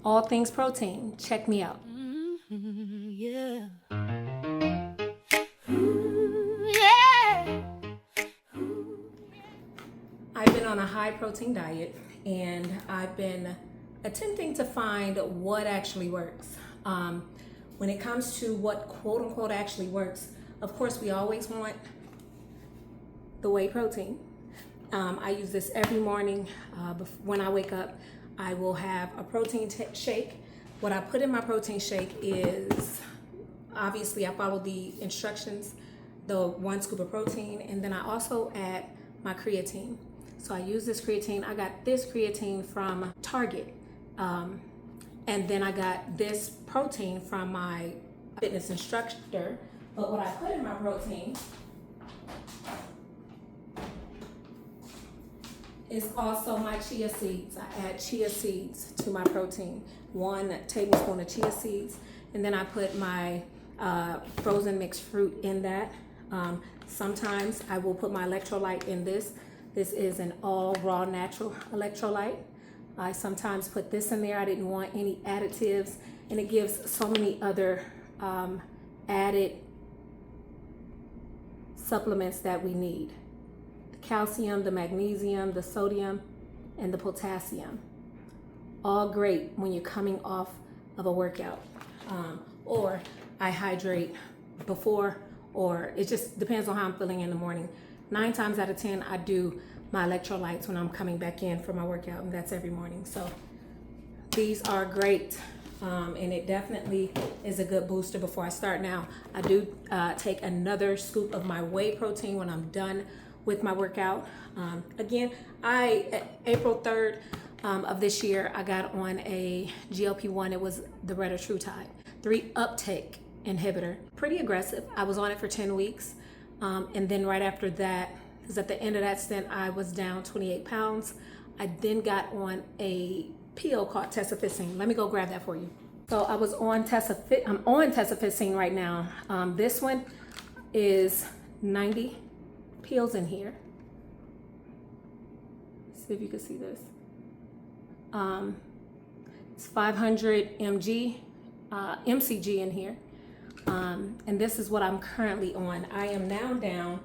all things protein. Check me out. Yeah. Yeah. I've been on a high protein diet and I've been attempting to find what actually works. When it comes to what quote unquote actually works, of course, we always want the whey protein. I use this every morning. When I wake up, I will have a protein shake. What I put in my protein shake is, obviously I follow the instructions, the 1 scoop of protein, and then I also add my creatine. So I use this creatine. I got this creatine from Target. And then I got this protein from my fitness instructor. But what I put in my protein is also my chia seeds. I add chia seeds to my protein. 1 tablespoon of chia seeds. And then I put my frozen mixed fruit in that. Sometimes I will put my electrolyte in this. This is an all raw natural electrolyte. I sometimes put this in there. I didn't want any additives, and it gives so many other added supplements that we need. The calcium, the magnesium, the sodium, and the potassium. All great when you're coming off of a workout. Or I hydrate before, or it just depends on how I'm feeling in the morning. 9 times out of 10, I do my electrolytes when I'm coming back in for my workout, and that's every morning. So these are great, and it definitely is a good booster before I start. Now, I do take another scoop of my whey protein when I'm done with my workout. Again, April 3rd of this year, I got on a GLP-1. It was the retatrutide 3 uptake inhibitor. Pretty aggressive. I was on it for 10 weeks. And then right after that, because at the end of that stint, I was down 28 pounds. I then got on a pill called tesofisine. Let me go grab that for you. So I was on I'm on tesofisine right now. This one is 90 pills in here. See if you can see this. It's 500 mcg in here. And this is what I'm currently on. I am now down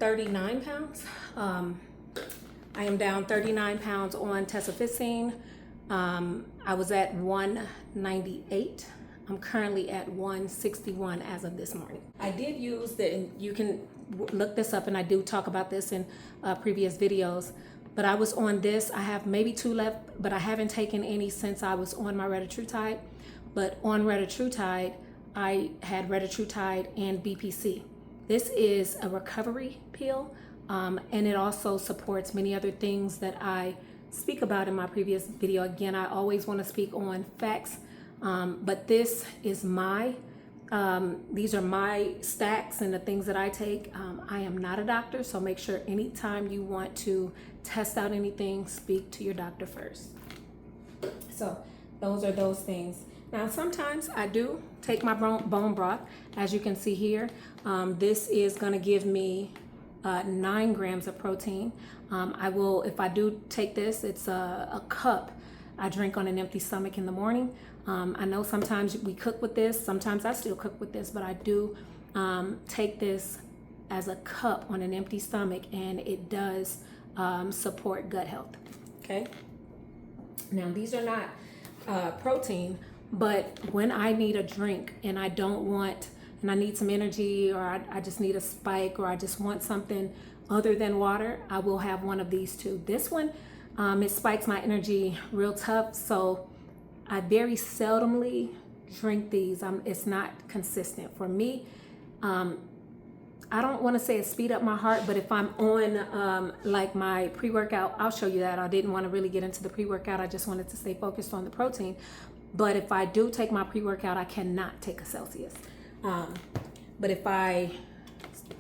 39 pounds. I am down 39 pounds on tesofisine. I was at 198. I'm currently at 161 as of this morning. I did use and you can look this up, and I do talk about this in previous videos, but I was on this. I have maybe 2 left, but I haven't taken any since I was on my retatrutide. But on retatrutide, I had retatrutide and BPC. This is a recovery pill, and it also supports many other things that I speak about in my previous video. Again, I always want to speak on facts, but this is these are my stacks and the things that I take. I am not a doctor, so make sure anytime you want to test out anything, speak to your doctor first. So those are those things. Now, sometimes I do take my bone broth. As you can see here, this is going to give me 9 grams of protein. I will, if I do take this, it's a cup I drink on an empty stomach in the morning. I know sometimes we cook with this. Sometimes I still cook with this, but I do take this as a cup on an empty stomach, and it does support gut health. Okay. Now, these are not protein. But when I need a drink and I don't want, and I need some energy, or I just need a spike, or I just want something other than water, I will have one of these 2. This one, it spikes my energy real tough, so I very seldomly drink these. It's not consistent. For me, I don't want to say it speed up my heart, but if I'm on like my pre-workout, I'll show you that. I didn't want to really get into the pre-workout. I just wanted to stay focused on the protein. But if I do take my pre-workout, I cannot take a Celsius. But if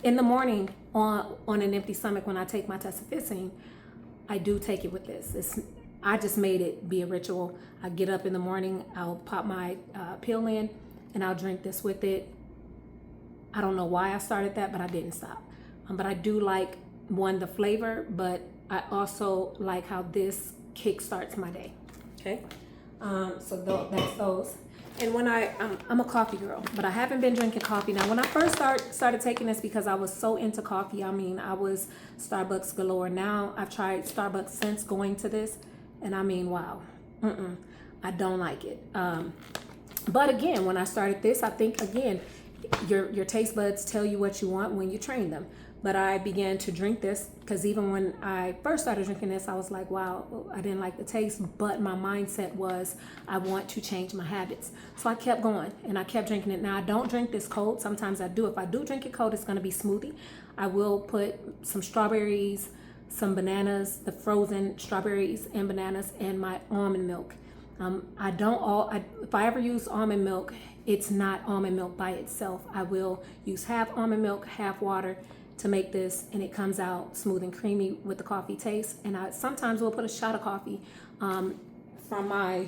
in the morning on an empty stomach, when I take my tesofisine, I do take it with this. I just made it be a ritual. I get up in the morning, I'll pop my pill in, and I'll drink this with it. I don't know why I started that, but I didn't stop. But I do like, the flavor, but I also like how this kick starts my day. Okay, so that's those. And when I'm a coffee girl, but I haven't been drinking coffee. Now, when I first started taking this, because I was so into coffee, I mean, I was Starbucks galore. Now I've tried Starbucks since going to this, and I mean, wow, I don't like it. But again, when I started this, I think, again, your taste buds tell you what you want when you train them. But I began to drink this because even when I first started drinking this, I was like, wow, I didn't like the taste. But my mindset was, I want to change my habits. So I kept going and I kept drinking it. Now, I don't drink this cold. Sometimes I do. If I do drink it cold, it's going to be smoothie. I will put some strawberries, some bananas, the frozen strawberries and bananas, and my almond milk. If I ever use almond milk, it's not almond milk by itself. I will use half almond milk, half water to make this, and it comes out smooth and creamy with the coffee taste. And I sometimes will put a shot of coffee from my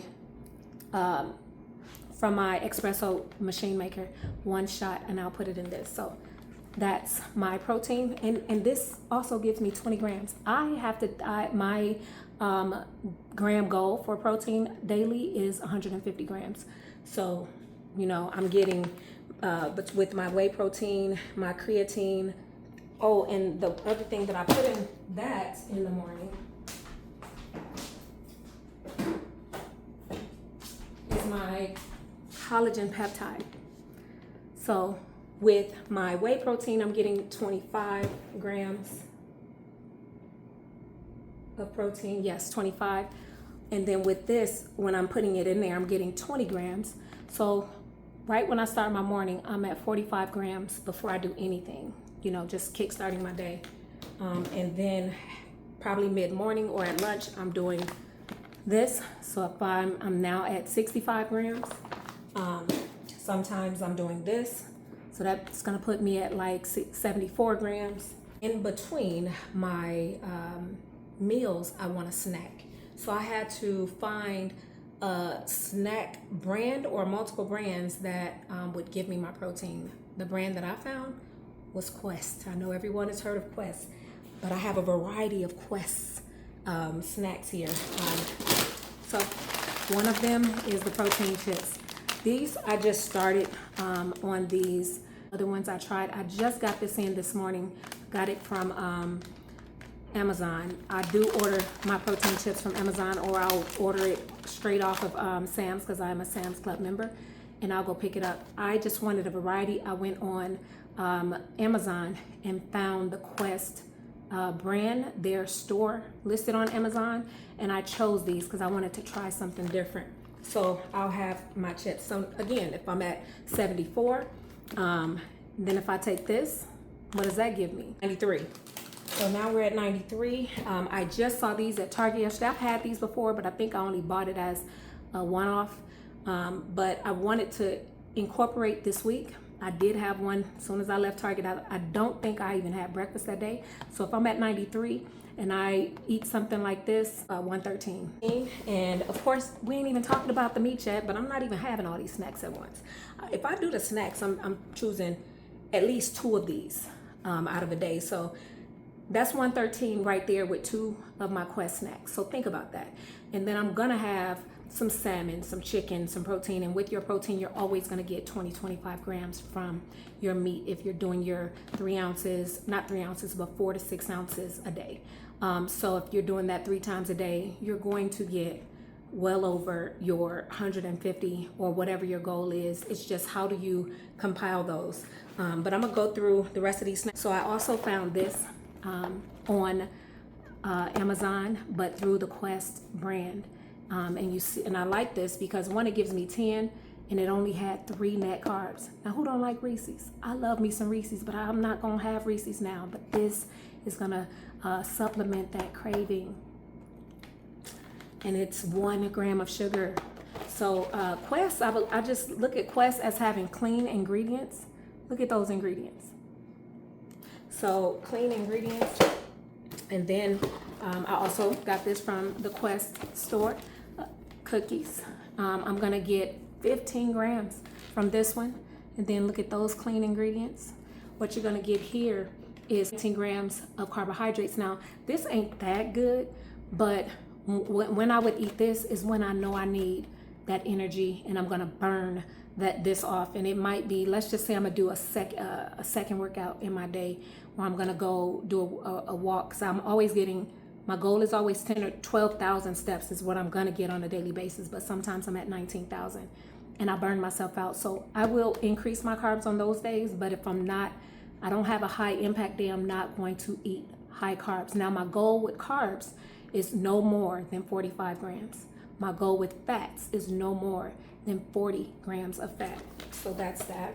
espresso machine maker, one shot, and I'll put it in this. So that's my protein, and this also gives me 20 grams. My gram goal for protein daily is 150 grams. So, I'm getting, but with my whey protein, my creatine. Oh, and the other thing that I put in that in the morning is my collagen peptide. So with my whey protein, I'm getting 25 grams of protein. Yes, 25. And then with this, when I'm putting it in there, I'm getting 20 grams. So right when I start my morning, I'm at 45 grams before I do anything, just kick-starting my day. And then probably mid-morning or at lunch, I'm doing this. So if I'm now at 65 grams. Sometimes I'm doing this. So that's gonna put me at like 74 grams. In between my meals, I want a snack. So I had to find a snack brand or multiple brands that would give me my protein. The brand that I found was Quest. I know everyone has heard of Quest, but I have a variety of Quest snacks here. So one of them is the protein chips. These I just started on these. Other ones I tried. I just got this in this morning. Got it from Amazon. I do order my protein chips from Amazon, or I'll order it straight off of Sam's, because I'm a Sam's Club member, and I'll go pick it up. I just wanted a variety. I went on Amazon and found the Quest brand, their store listed on Amazon, and I chose these because I wanted to try something different. So I'll have my chips. So again, if I'm at 74, then if I take this, what does that give me? 93. So now we're at 93. I just saw these at Target yesterday. I've had these before, but I think I only bought it as a one-off. But I wanted to incorporate this week. I did have one as soon as I left Target. I don't think I even had breakfast that day. So if I'm at 93 and I eat something like this, 113. And of course, we ain't even talking about the meat yet, but I'm not even having all these snacks at once. If I do the snacks, I'm choosing at least 2 of these out of a day. So that's 113 right there with 2 of my Quest snacks. So think about that. And then I'm gonna have some salmon, some chicken, some protein. And with your protein, you're always gonna get 25 grams from your meat if you're doing your 3 ounces, not 3 ounces, but 4 to 6 ounces a day. So if you're doing that 3 times a day, you're going to get well over your 150 or whatever your goal is. It's just how do you compile those. But I'm gonna go through the rest of these snacks. So I also found this on Amazon, but through the Quest brand. And you see, and I like this because one, it gives me 10 and it only had 3 net carbs. Now, who don't like Reese's? I love me some Reese's, but I'm not gonna have Reese's now. But this is gonna supplement that craving. And it's 1 gram of sugar. So Quest, I just look at Quest as having clean ingredients. Look at those ingredients. So clean ingredients. And then I also got this from the Quest store, cookies. I'm gonna get 15 grams from this one. And then look at those clean ingredients. What you're gonna get here is 15 grams of carbohydrates. Now, this ain't that good, but When I would eat this is when I know I need that energy and I'm gonna burn this off. And it might be, let's just say I'm gonna do a second workout in my day, or I'm gonna go do a walk. So I'm always getting, my goal is always 10 or 12,000 steps is what I'm gonna get on a daily basis. But sometimes I'm at 19,000 and I burn myself out. So I will increase my carbs on those days. But if I don't have a high impact day, I'm not going to eat high carbs. Now my goal with carbs is no more than 45 grams. My goal with fats is no more than 40 grams of fat. So that's that.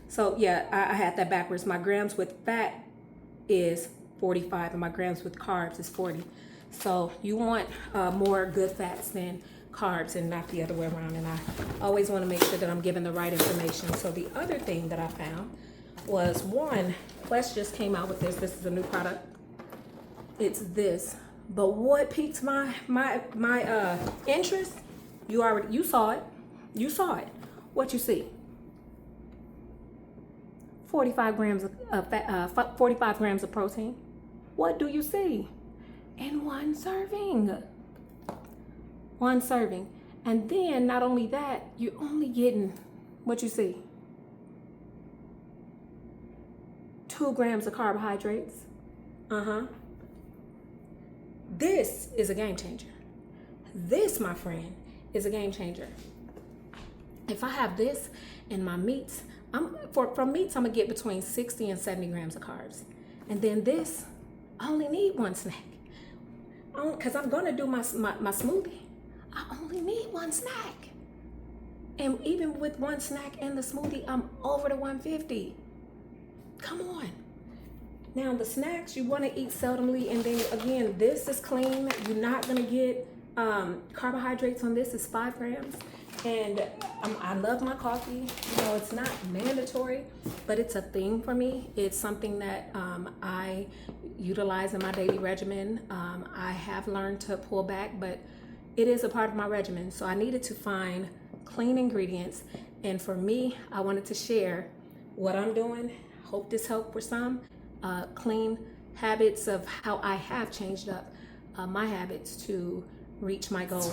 So yeah, I had that backwards. My grams with fat is 45 and my grams with carbs is 40. So you want more good fats than carbs and not the other way around. And I always want to make sure that I'm giving the right information. So the other thing that I found was, one, Quest just came out with this. This is a new product. It's this. But what piqued my interest? You saw it. You saw it. What you see? 45 grams of fat, 45 grams of protein. What do you see? In one serving. One serving. And then not only that, you're only getting what you see. 2 grams of carbohydrates. This is a game changer. This, my friend, is a game changer. If I have this in my meats, from meats, I'm gonna get between 60 and 70 grams of carbs. And then this, I only need one snack. Because I'm gonna do my smoothie. I only need one snack. And even with one snack and the smoothie, I'm over the 150. Come on. Now the snacks you want to eat seldomly, and then again, this is clean. You're not gonna get carbohydrates on this. It's 5 grams, and I love my coffee. You know, it's not mandatory, but it's a thing for me. It's something that I utilize in my daily regimen. I have learned to pull back, but it is a part of my regimen. So I needed to find clean ingredients, and for me, I wanted to share what I'm doing. Hope this helped for some. Clean habits of how I have changed up my habits to reach my goals.